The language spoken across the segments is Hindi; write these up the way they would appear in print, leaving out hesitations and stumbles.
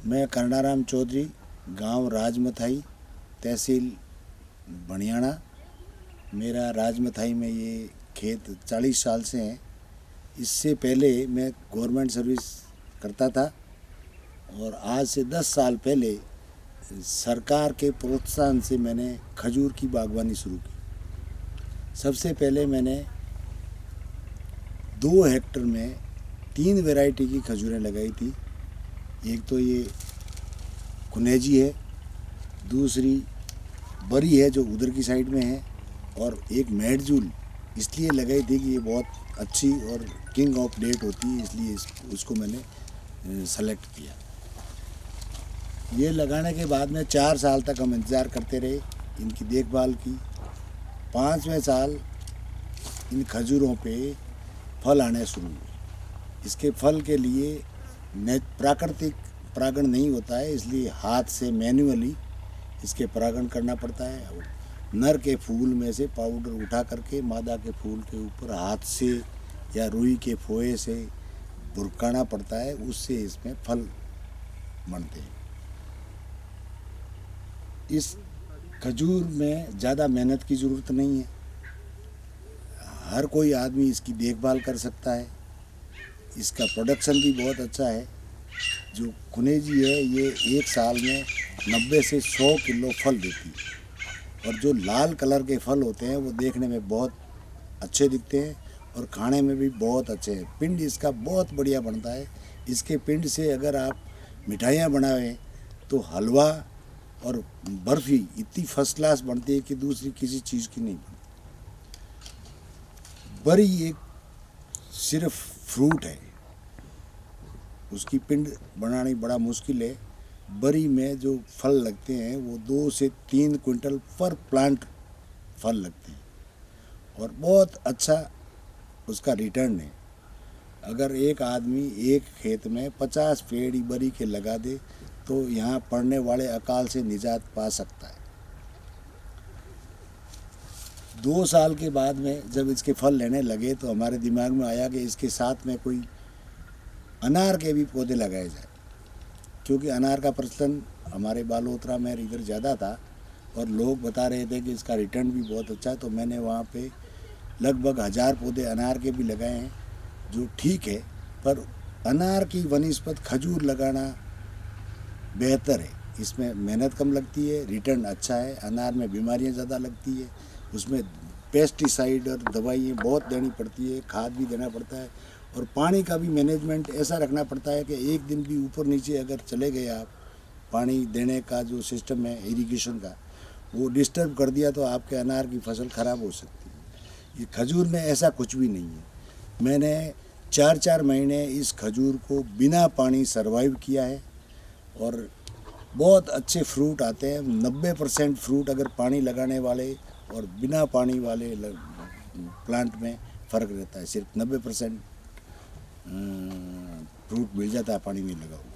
मैं करनाराम चौधरी, गांव राजमथाई, तहसील बनियाना। मेरा राजमथाई में ये खेत 40 साल से है। इससे पहले मैं गवर्नमेंट सर्विस करता था और आज से 10 साल पहले सरकार के प्रोत्साहन से मैंने खजूर की बागवानी शुरू की। सबसे पहले मैंने 2 हेक्टर में 3 वैरायटी की खजूरें लगाई थी। एक तो ये कुनेजी है, दूसरी बरी है जो उधर की साइड में है, और एक मेडजूल इसलिए लगाई थी कि ये बहुत अच्छी और किंग ऑफ डेट होती है, इसलिए उसको मैंने सेलेक्ट किया। ये लगाने के बाद में 4 साल तक हम इंतज़ार करते रहे, इनकी देखभाल की। 5वें साल इन खजूरों पे फल आने शुरू हुए। इसके फल के लिए प्राकृतिक परागण नहीं होता है, इसलिए हाथ से मैन्युअली इसके परागण करना पड़ता है। नर के फूल में से पाउडर उठा करके मादा के फूल के ऊपर हाथ से या रुई के फोए से बुरकाना पड़ता है, उससे इसमें फल बनते हैं। इस खजूर में ज़्यादा मेहनत की ज़रूरत नहीं है, हर कोई आदमी इसकी देखभाल कर सकता है। इसका प्रोडक्शन भी बहुत अच्छा है। जो कुनेजी है ये 1 साल में 90 से 100 किलो फल देती है, और जो लाल कलर के फल होते हैं वो देखने में बहुत अच्छे दिखते हैं और खाने में भी बहुत अच्छे हैं। पिंड इसका बहुत बढ़िया बनता है। इसके पिंड से अगर आप मिठाइयाँ बनाएं तो हलवा और बर्फ़ी इतनी फर्स्ट क्लास बनती है कि दूसरी किसी चीज़ की नहीं बनती। बरी एक सिर्फ फ्रूट है, उसकी पिंड बनानी बड़ा मुश्किल है। बरी में जो फल लगते हैं वो 2 से 3 क्विंटल पर प्लांट फल लगते हैं और बहुत अच्छा उसका रिटर्न है। अगर एक आदमी एक खेत में 50 पेड़ बरी के लगा दे तो यहाँ पड़ने वाले अकाल से निजात पा सकता है। 2 साल के बाद में जब इसके फल लेने लगे तो हमारे दिमाग में आया कि इसके साथ में कोई अनार के भी पौधे लगाए जाए, क्योंकि अनार का प्रचलन हमारे बालोतरा में इधर ज़्यादा था और लोग बता रहे थे कि इसका रिटर्न भी बहुत अच्छा है। तो मैंने वहाँ पे लगभग 1000 पौधे अनार के भी लगाए हैं, जो ठीक है। पर अनार की वनस्पत खजूर लगाना बेहतर है। इसमें मेहनत कम लगती है, रिटर्न अच्छा है। अनार में बीमारियाँ ज़्यादा लगती है, उसमें पेस्टिसाइड और दवाइयाँ बहुत देनी पड़ती है, खाद भी देना पड़ता है, और पानी का भी मैनेजमेंट ऐसा रखना पड़ता है कि एक दिन भी ऊपर नीचे अगर चले गए आप, पानी देने का जो सिस्टम है इरिगेशन का वो डिस्टर्ब कर दिया तो आपके अनार की फसल ख़राब हो सकती है। ये खजूर में ऐसा कुछ भी नहीं है। मैंने 4-4 महीने इस खजूर को बिना पानी सर्वाइव किया है और बहुत अच्छे फ्रूट आते हैं। 90% फ्रूट अगर पानी लगाने वाले और बिना पानी वाले प्लांट में फ़र्क रहता है। सिर्फ 90% फ्रूट मिल जाता है पानी नहीं लगा हुआ।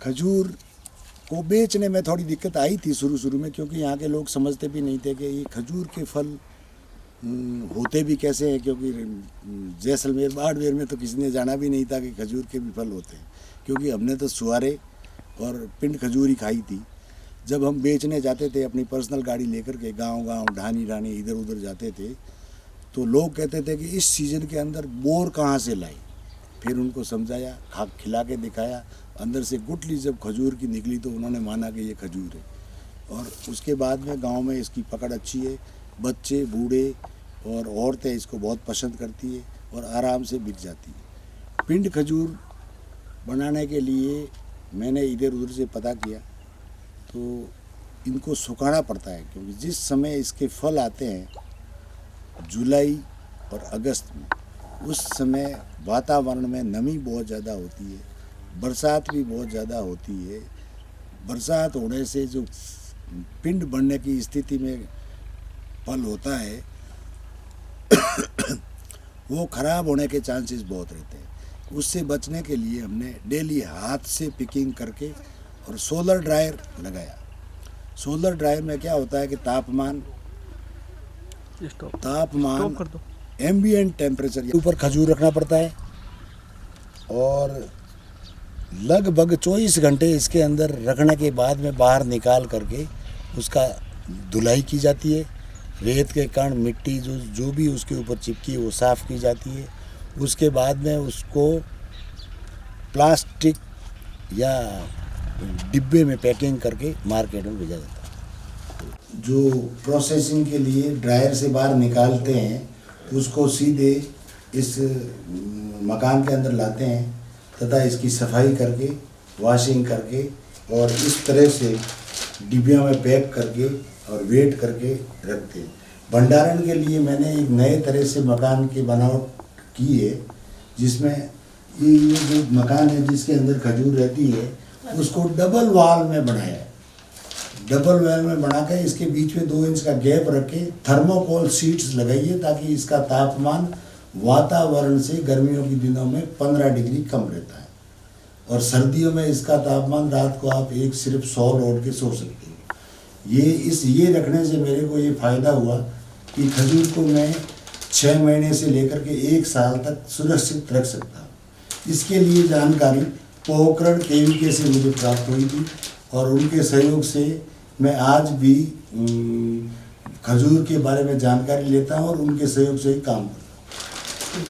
खजूर को बेचने में थोड़ी दिक्कत आई थी शुरू में, क्योंकि यहाँ के लोग समझते भी नहीं थे कि ये खजूर के फल होते भी कैसे हैं, क्योंकि जैसलमेर बाड़मेर में तो किसी ने जाना भी नहीं था कि खजूर के भी फल होते हैं, क्योंकि हमने तो सुहारे और पिंड खजूर ही खाई थी। जब हम बेचने जाते थे अपनी पर्सनल गाड़ी लेकर के गांव ढानी इधर उधर जाते थे तो लोग कहते थे कि इस सीज़न के अंदर बोर कहाँ से लाई। फिर उनको समझाया, खिला के दिखाया, अंदर से गुठली जब खजूर की निकली तो उन्होंने माना कि ये खजूर है। और उसके बाद में गांव में इसकी पकड़ अच्छी है, बच्चे बूढ़े और औरतें इसको बहुत पसंद करती है और आराम से बिक जाती है। पिंड खजूर बनाने के लिए मैंने इधर उधर से पता किया तो इनको सुखाना पड़ता है, क्योंकि जिस समय इसके फल आते हैं जुलाई और अगस्त में, उस समय वातावरण में नमी बहुत ज़्यादा होती है, बरसात भी बहुत ज़्यादा होती है। बरसात होने से जो पिंड बनने की स्थिति में फल होता है वो ख़राब होने के चांसेस बहुत रहते हैं। उससे बचने के लिए हमने डेली हाथ से पिकिंग करके और सोलर ड्रायर लगाया। सोलर ड्रायर में क्या होता है कि तापमान एम्बिएंट टेम्परेचर ऊपर खजूर रखना पड़ता है और लगभग 24 घंटे इसके अंदर रखने के बाद में बाहर निकाल करके उसका धुलाई की जाती है। रेत के कण, मिट्टी जो भी उसके ऊपर चिपकी है वो साफ़ की जाती है। उसके बाद में उसको प्लास्टिक या डिब्बे में पैकिंग करके मार्केट में भेजा जाता है। जो प्रोसेसिंग के लिए ड्रायर से बाहर निकालते हैं उसको सीधे इस मकान के अंदर लाते हैं तथा इसकी सफाई करके, वॉशिंग करके और इस तरह से डिब्बियों में पैक करके और वेट करके रखते हैं। भंडारण के लिए मैंने एक नए तरह से मकान की बनावट की है, जिसमें ये जो मकान है जिसके अंदर खजूर रहती है उसको डबल वॉल में बनाया है। डबल वॉल में बना के इसके बीच में 2 इंच का गैप रखे थर्मोकोल शीट्स लगाइए ताकि इसका तापमान वातावरण से गर्मियों के दिनों में 15 डिग्री कम रहता है और सर्दियों में इसका तापमान रात को आप सिर्फ 100 ओढ़ के सो सकते हैं। ये रखने से मेरे को ये फ़ायदा हुआ कि खजूर को मैं 6 महीने से लेकर के 1 साल तक सुरक्षित रख सकता हूँ। इसके लिए जानकारी पोखरण केवीके से मुझे प्राप्त हुई थी और उनके सहयोग से मैं आज भी खजूर के बारे में जानकारी लेता हूँ और उनके सहयोग से ही काम करता हूँ।